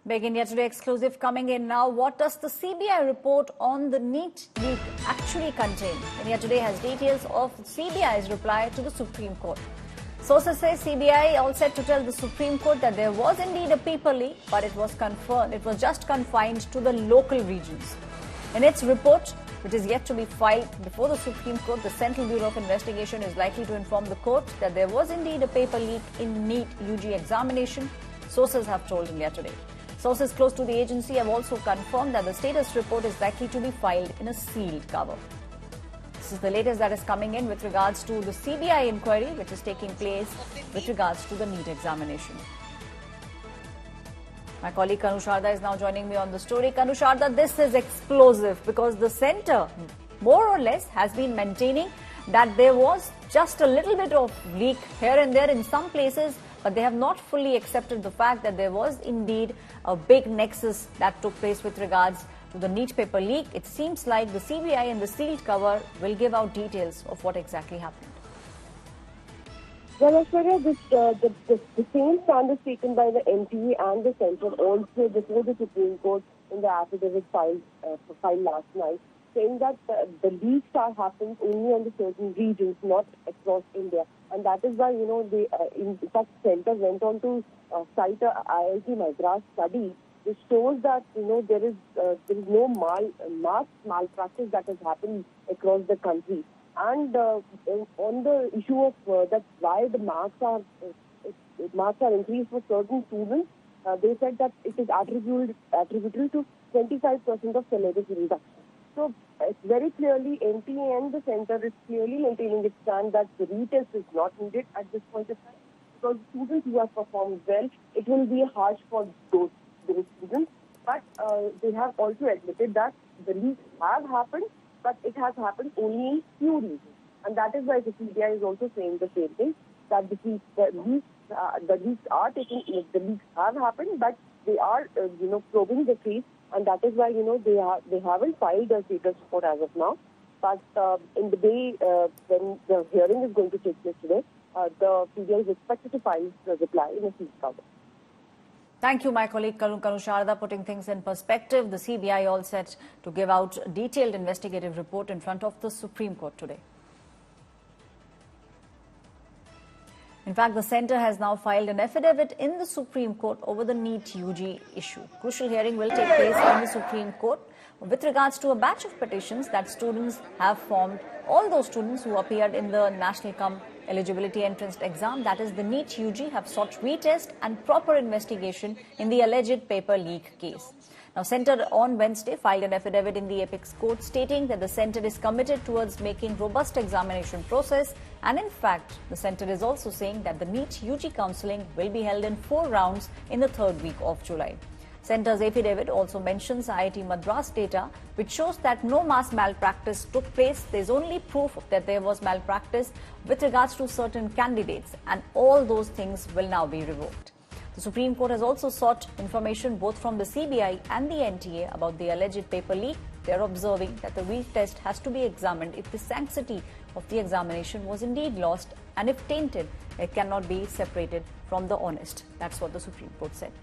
Big India Today exclusive coming in now. What does the CBI report on the NEET leak actually contain? India Today has details of CBI's reply to the Supreme Court. Sources say CBI all set to tell the Supreme Court that there was indeed a paper leak, but it was just confined to the local regions. In its report, which is yet to be filed before the Supreme Court, the Central Bureau of Investigation is likely to inform the court that there was indeed a paper leak in NEET UG examination, sources have told India Today. Sources close to the agency have also confirmed that the status report is likely to be filed in a sealed cover. This is the latest that is coming in with regards to the CBI inquiry, which is taking place with regards to the NEET examination. My colleague Kanu Sharda is now joining me on the story. Kanu Sharda, this is explosive because the centre, more or less, has been maintaining that there was just a little bit of leak here and there in some places, but they have not fully accepted the fact that there was indeed a big nexus that took place with regards to the NEET paper leak. It seems like the CBI and the sealed cover will give out details of what exactly happened. Well, Ashwarya, the same stand is taken by the NTA and the centre also before the Supreme Court in the affidavit filed last night, saying that the leaks are happening only on the certain regions, not across India. And that is why, they, in fact, centre went on to cite a IIT Madras study which shows that, there is no mass malpractice that has happened across the country. And on the issue of that why the marks are increased for certain students, they said that it is attributable to 25% of syllabus reduction. So it's very clearly NTA and the centre is clearly maintaining its stand that the retest is not needed at this point of time, because students who have performed well, it will be harsh for those students. But they have also admitted that the leaks have happened, but it has happened only in few regions. And that is why the CBI is also saying the same thing, that the leaks have happened, but they are, probing the case. And that is why, they haven't filed a status report as of now. But in the day when the hearing is going to take place today, the CBI is expected to file the reply in a sealed cover. Thank you, my colleague Kanu Sharda, putting things in perspective. The CBI all set to give out a detailed investigative report in front of the Supreme Court today. In fact, the centre has now filed an affidavit in the Supreme Court over the NEET UG issue. Crucial hearing will take place in the Supreme Court with regards to a batch of petitions that students have formed, all those students who appeared in the National Cum Eligibility Entrance Exam, that is the NEET UG, have sought retest and proper investigation in the alleged paper leak case. Now, Centre on Wednesday filed an affidavit in the Apex Court stating that the Centre is committed towards making robust examination process, and in fact, the Centre is also saying that the NEET UG counselling will be held in 4 rounds in the 3rd week of July. Centre's affidavit also mentions IIT Madras data, which shows that no mass malpractice took place. There's only proof that there was malpractice with regards to certain candidates, and all those things will now be revoked. The Supreme Court has also sought information both from the CBI and the NTA about the alleged paper leak. They are observing that the retest has to be examined if the sanctity of the examination was indeed lost, and if tainted, it cannot be separated from the honest. That's what the Supreme Court said.